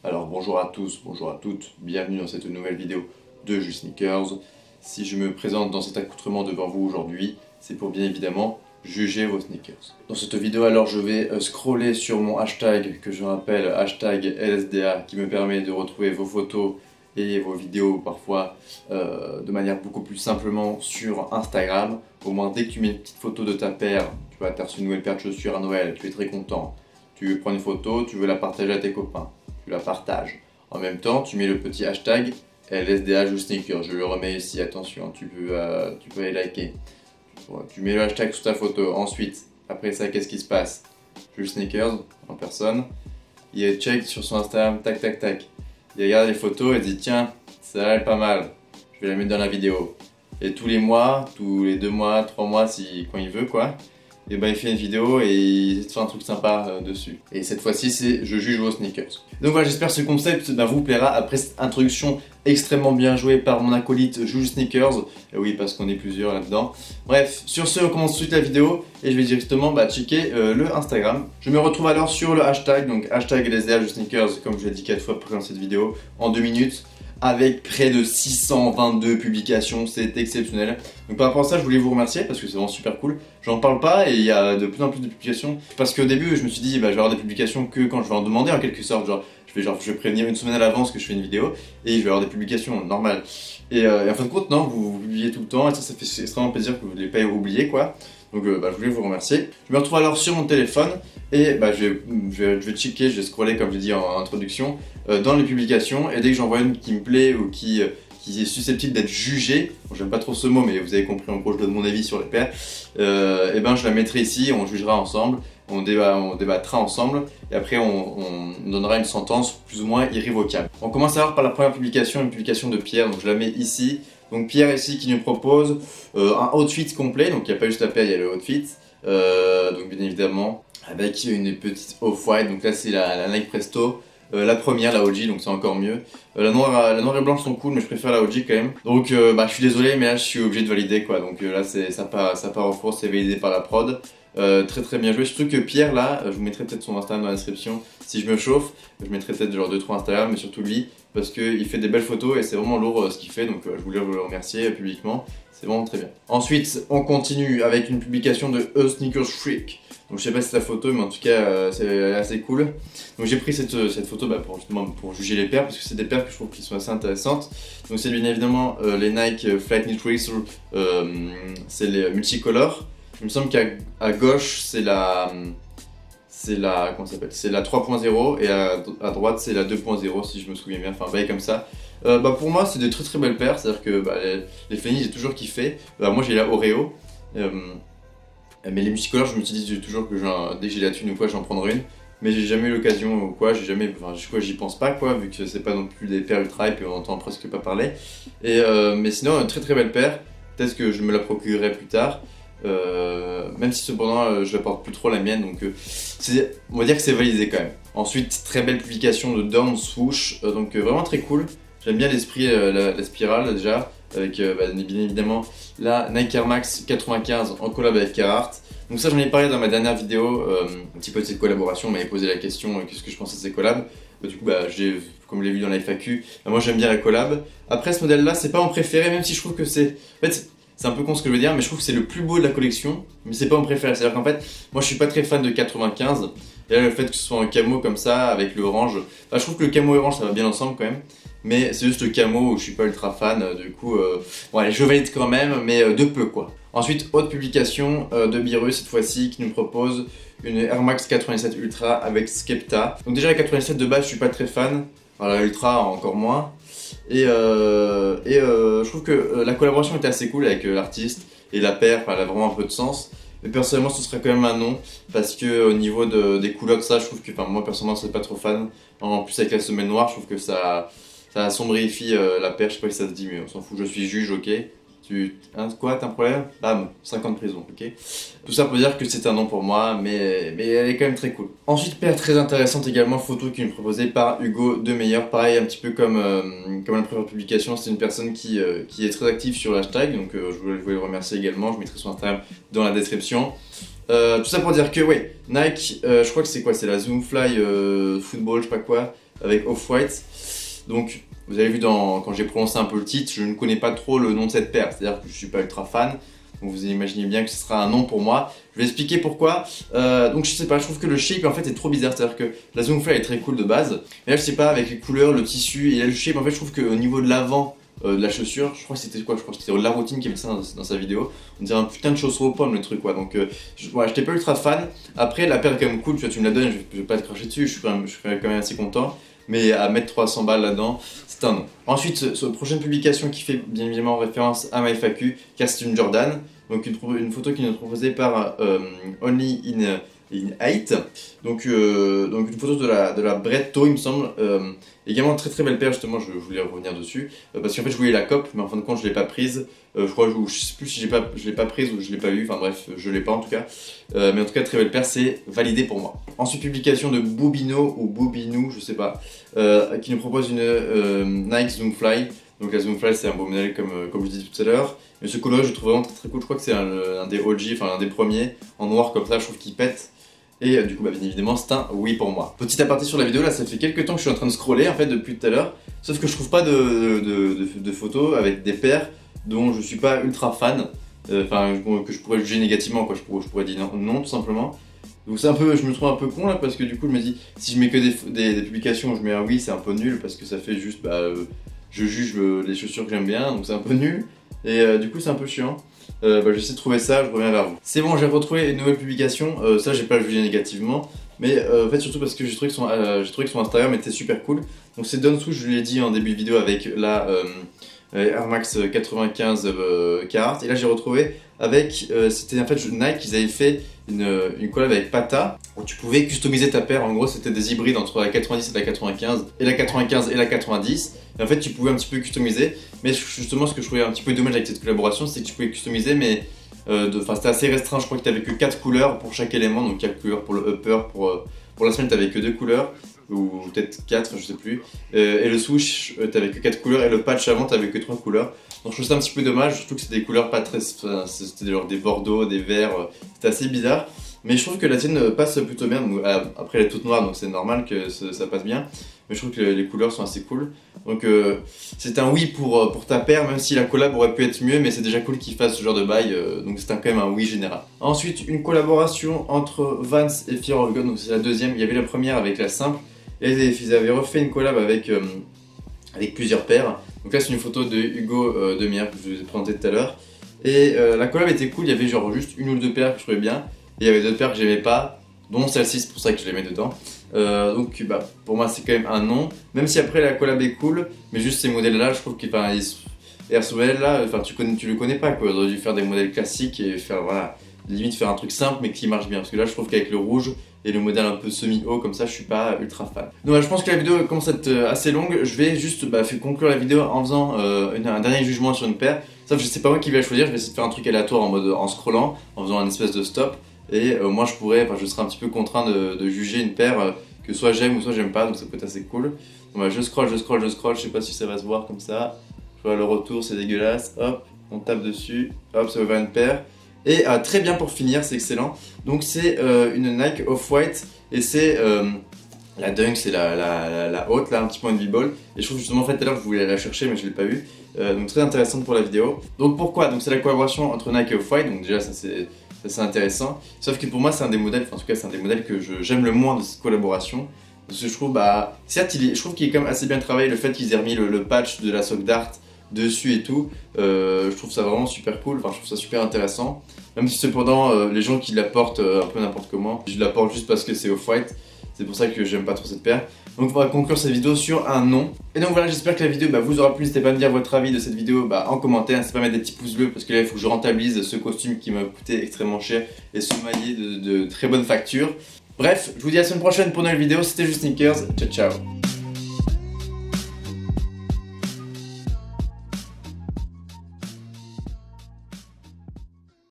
Alors bonjour à tous, bonjour à toutes, bienvenue dans cette nouvelle vidéo de Just Sneakers. Si je me présente dans cet accoutrement devant vous aujourd'hui, c'est pour bien évidemment juger vos sneakers. Dans cette vidéo alors je vais scroller sur mon hashtag que je rappelle hashtag LSDA qui me permet de retrouver vos photos et vos vidéos parfois de manière beaucoup plus simplement sur Instagram. Au moins dès que tu mets une petite photo de ta paire, tu vas t'as reçu une nouvelle paire de chaussures à Noël, tu es très content, tu veux prendre une photo, tu veux la partager à tes copains, tu la partages. En même temps, tu mets le petit hashtag LSDA Just Sneakers, je le remets ici, attention, tu peux aller liker. Tu mets le hashtag sous ta photo, ensuite, après ça, qu'est-ce qui se passe? Just Sneakers, en personne, il check sur son Instagram, tac tac tac. Il regarde les photos et dit tiens, ça elle est pas mal, je vais la mettre dans la vidéo. Et tous les mois, tous les 2 mois, 3 mois, quand il veut quoi, et ben il fait une vidéo et il fait un truc sympa dessus. Et cette fois-ci c'est je juge vos sneakers. Donc voilà, j'espère que ce concept vous plaira après cette introduction extrêmement bien jouée par mon acolyte Juge Sneakers. Et oui, parce qu'on est plusieurs là-dedans. Bref, sur ce on commence tout de suite la vidéo et je vais directement checker le Instagram. Je me retrouve alors sur le hashtag, donc hashtag LSDA Juge Sneakers comme je l'ai dit 4 fois dans cette vidéo, en 2 minutes. Avec près de 622 publications, c'est exceptionnel. Donc par rapport à ça, je voulais vous remercier parce que c'est vraiment super cool. J'en parle pas et il y a de plus en plus de publications. Parce qu'au début, je me suis dit, je vais avoir des publications que quand je vais en demander en quelque sorte. Je vais prévenir une semaine à l'avance que je fais une vidéo et je vais avoir des publications normales. Et en fin de compte, non, vous publiez tout le temps et ça fait extrêmement plaisir que vous ne l'ayez pas oublié quoi. Donc je voulais vous remercier. Je me retrouve alors sur mon téléphone et je vais checker, je vais scroller comme j'ai dit en introduction dans les publications et dès que j'en vois une qui me plaît ou qui est susceptible d'être jugée, bon, j'aime pas trop ce mot mais vous avez compris en gros je donne mon avis sur les paires, et je la mettrai ici, on jugera ensemble, on débattra ensemble et après on donnera une sentence plus ou moins irrévocable. On commence alors par la première publication, une publication de Pierre, donc je la mets ici. Donc Pierre ici qui nous propose un outfit complet, donc il n'y a pas juste la paire, il y a le outfit, donc bien évidemment avec une petite off-white, donc là c'est la Nike Presto, la première, la OG, donc c'est encore mieux. La noire et blanche sont cool mais je préfère la OG quand même. Donc je suis désolé mais là je suis obligé de valider quoi, donc là ça part au four, c'est validé par la prod. Très très bien joué, surtout que Pierre là, je vous mettrai peut-être son Instagram dans la description si je me chauffe, je mettrai peut-être genre 2-3 Instagram mais surtout lui parce qu'il fait des belles photos et c'est vraiment lourd ce qu'il fait donc je voulais le remercier publiquement, c'est vraiment très bien. Ensuite on continue avec une publication de A Sneakers Freak, donc je sais pas si c'est la photo mais en tout cas c'est assez cool. Donc j'ai pris cette photo pour juger les paires parce que c'est des paires que je trouve qui sont assez intéressantes. Donc c'est bien évidemment les Nike Flight Knit Racer, c'est les multicolores. Il me semble qu'à gauche c'est la comment ça s'appelle, c'est la 3.0 et à droite c'est la 2.0 si je me souviens bien, enfin comme ça. Pour moi c'est des très très belles paires, c'est-à-dire que les Fenny j'ai toujours kiffé. Moi j'ai la Oreo, mais les multicolores je me dis toujours que dès que j'ai la thune ou quoi j'en prendrai une. Mais j'ai jamais eu l'occasion ou quoi, j'y pense pas quoi, vu que c'est pas non plus des paires ultra hype et on entend presque pas parler. Mais sinon une très très belle paire, peut-être que je me la procurerai plus tard. Même si cependant je la porte plus trop la mienne, donc on va dire que c'est validé quand même. Ensuite très belle publication de Dawn Swoosh, donc vraiment très cool. J'aime bien l'esprit, la spirale déjà, avec bien évidemment la Nike Air Max 95 en collab avec Carhartt. Donc ça j'en ai parlé dans ma dernière vidéo, un petit peu de cette collaboration, on m'avait posé la question qu'est-ce que je pensais de ces collabs. Du coup comme je l'ai vu dans la FAQ, moi j'aime bien la collab. Après ce modèle là c'est pas mon préféré, même si je trouve que c'est... En fait, c'est un peu con ce que je veux dire, mais je trouve que c'est le plus beau de la collection, mais c'est pas mon préféré. C'est-à-dire qu'en fait, moi je suis pas très fan de 95, et là le fait que ce soit en camo comme ça, avec le orange, je trouve que le camo et orange ça va bien ensemble quand même, mais c'est juste le camo où je suis pas ultra fan, du coup, bon allez, je valide quand même, mais de peu quoi. Ensuite, autre publication de Biru cette fois-ci qui nous propose une Air Max 97 Ultra avec Skepta. Donc déjà la 97 de base je suis pas très fan, alors la Ultra encore moins. Je trouve que la collaboration était assez cool avec l'artiste et la paire, elle a vraiment un peu de sens. Mais personnellement ce serait quand même un non, parce que au niveau des culottes ça je trouve que moi personnellement c'est pas trop fan. En plus avec la semelle noire je trouve que ça assombrifie la paire, je sais pas si ça se dit mais on s'en fout, je suis juge, ok. Quoi, t'as un problème? Bam, 5 ans de prison, ok. Tout ça pour dire que c'est un non pour moi, mais elle est quand même très cool. Ensuite, paire très intéressante également, photo qui est proposée par Hugo Demeyer. Pareil, un petit peu comme la première publication, c'est une personne qui est très active sur l'hashtag, donc je voulais le remercier également, je mettrai son Instagram dans la description. Tout ça pour dire que, ouais, Nike, je crois que c'est quoi? C'est la Zoomfly Football, je sais pas quoi. avec Off-White. Donc vous avez vu quand j'ai prononcé un peu le titre, je ne connais pas trop le nom de cette paire, c'est-à-dire que je ne suis pas ultra fan. Donc vous imaginez bien que ce sera un nom pour moi. Je vais expliquer pourquoi. Donc je sais pas, je trouve que le shape en fait est trop bizarre. C'est-à-dire que la Zoomfly est très cool de base. Mais là je sais pas, avec les couleurs, le tissu et là, le shape, en fait je trouve qu'au niveau de l'avant de la chaussure, je crois que c'était quoi? Je crois que c'était la routine qui avait ça dans sa vidéo. On dirait un putain de chaussure aux pommes le truc quoi. Donc ouais, j'étais pas ultra fan. Après la paire est quand même cool, tu vois, tu me la donnes, je vais pas te cracher dessus, je serais quand même assez content. Mais à mettre 300 balles là-dedans, c'est un non. Ensuite, sur la prochaine publication qui fait bien évidemment référence à ma FAQ, car c'est une Jordan. Donc une photo qui nous est proposée par Only in 8. Donc une photo de la Bretto il me semble. Également très très belle paire justement, je voulais revenir dessus. Parce qu'en fait je voulais la cope, mais en fin de compte je l'ai pas prise. Je crois, je sais plus si je l'ai pas prise ou je l'ai pas eu, enfin bref, je l'ai pas en tout cas. Mais en tout cas très belle paire, c'est validé pour moi. Ensuite publication de Bobino ou Bobinou, je sais pas, qui nous propose une Nike Zoomfly. Donc la Zoomfly c'est un beau modèle comme je disais tout à l'heure. Mais ce coloré je le trouve vraiment très très cool, je crois que c'est un des OG, enfin un des premiers, en noir comme ça, je trouve qu'il pète. Et du coup bah, bien évidemment c'est un oui pour moi. Petit aparté sur la vidéo, là ça fait quelques temps que je suis en train de scroller en fait depuis tout à l'heure. Sauf que je trouve pas de photos avec des paires dont je suis pas ultra fan. Enfin que je pourrais juger négativement quoi, je pourrais dire non tout simplement. Donc c'est un peu, je me trouve un peu con là parce que du coup je me dis si je mets que des publications où je mets un oui c'est un peu nul parce que ça fait juste je juge les chaussures que j'aime bien donc c'est un peu nul. Et du coup c'est un peu chiant. J'essaie de trouver ça, je reviens vers vous. C'est bon, j'ai retrouvé une nouvelle publication, ça j'ai pas jugé négativement, mais en fait surtout parce que j'ai trouvé que son Instagram était super cool. Donc c'est Donsu, je l'ai dit en début de vidéo avec la Air Max 95 Carhartt, et là j'ai retrouvé avec, c'était en fait Nike, ils avaient fait une collab avec Pata, où tu pouvais customiser ta paire, en gros c'était des hybrides entre la 90 et la 95, et la 95 et la 90, et en fait tu pouvais un petit peu customiser, mais justement ce que je trouvais un petit peu dommage avec cette collaboration, c'est que tu pouvais customiser, mais c'était assez restreint, je crois que tu avais que 4 couleurs pour chaque élément, donc 4 couleurs pour le upper, pour la semelle tu avais que 2 couleurs, ou peut-être 4, je sais plus, et le swoosh t'avais que 4 couleurs, et le patch avant t'avais que 3 couleurs. Donc je trouve ça un petit peu dommage, surtout que c'était des couleurs pas très... C'était genre des bordeaux, des verts, c'était assez bizarre. Mais je trouve que la tienne passe plutôt bien, donc, après elle est toute noire donc c'est normal que ça passe bien. Mais je trouve que les couleurs sont assez cool. Donc c'est un oui pour ta paire, même si la collab aurait pu être mieux, mais c'est déjà cool qu'ils fassent ce genre de bail, donc c'est quand même un oui général. Ensuite une collaboration entre Vans et Fear of God, donc c'est la deuxième, il y avait la première avec la simple, et ils avaient refait une collab avec plusieurs paires. Donc là c'est une photo de Hugo Demière que je vous ai présenté tout à l'heure. Et la collab était cool, il y avait genre juste une ou deux paires que je trouvais bien. Et il y avait d'autres paires que j'aimais pas, dont celle-ci, c'est pour ça que je les mets dedans. Donc pour moi c'est quand même un non. Même si après la collab est cool, mais juste ces modèles là je trouve qu'ils... Et à ce modèle là, tu le connais pas quoi. On aurait dû faire des modèles classiques et faire voilà, limite faire un truc simple mais qui marche bien. Parce que là je trouve qu'avec le rouge et le modèle un peu semi-haut comme ça je suis pas ultra fan. Donc je pense que la vidéo commence à être assez longue. Je vais juste conclure la vidéo en faisant un dernier jugement sur une paire. Sauf que je sais pas moi qui vais la choisir, je vais essayer de faire un truc aléatoire en scrollant, en faisant un espèce de stop. Et moi je serai un petit peu contraint de juger une paire que soit j'aime ou soit j'aime pas, donc ça peut être assez cool. Donc, je scroll, je sais pas si ça va se voir comme ça. Je vois le retour, c'est dégueulasse, hop, on tape dessus, hop, ça va vers une paire. Et très bien pour finir, c'est excellent. Donc c'est une Nike Off-White et c'est la Dunk, c'est la haute, là, un petit point de b-ball. Et je trouve justement, en fait, tout à l'heure, je voulais la chercher, mais je l'ai pas eu. Donc très intéressante pour la vidéo. Donc pourquoi? Donc c'est la collaboration entre Nike et Off-White, donc déjà ça c'est intéressant. Sauf que pour moi, c'est un des modèles, enfin en tout cas, c'est un des modèles que j'aime le moins de cette collaboration. Parce que je trouve, certes, je trouve qu'il est quand même assez bien travaillé, le fait qu'ils aient remis le patch de la sock Dart dessus et tout, je trouve ça vraiment super cool, enfin je trouve ça super intéressant. Même si cependant, les gens qui la portent un peu n'importe comment, je la porte juste parce que c'est Off-White. C'est pour ça que j'aime pas trop cette paire. Donc on va conclure cette vidéo sur un non. Et donc voilà, j'espère que la vidéo vous aura plu. N'hésitez pas à me dire votre avis de cette vidéo en commentaire. N'hésitez pas à mettre des petits pouces bleus parce que là il faut que je rentabilise ce costume qui m'a coûté extrêmement cher et ce maillet de très bonne facture. Bref, je vous dis à la semaine prochaine pour une nouvelle vidéo. C'était juste Sneakers. Ciao ciao.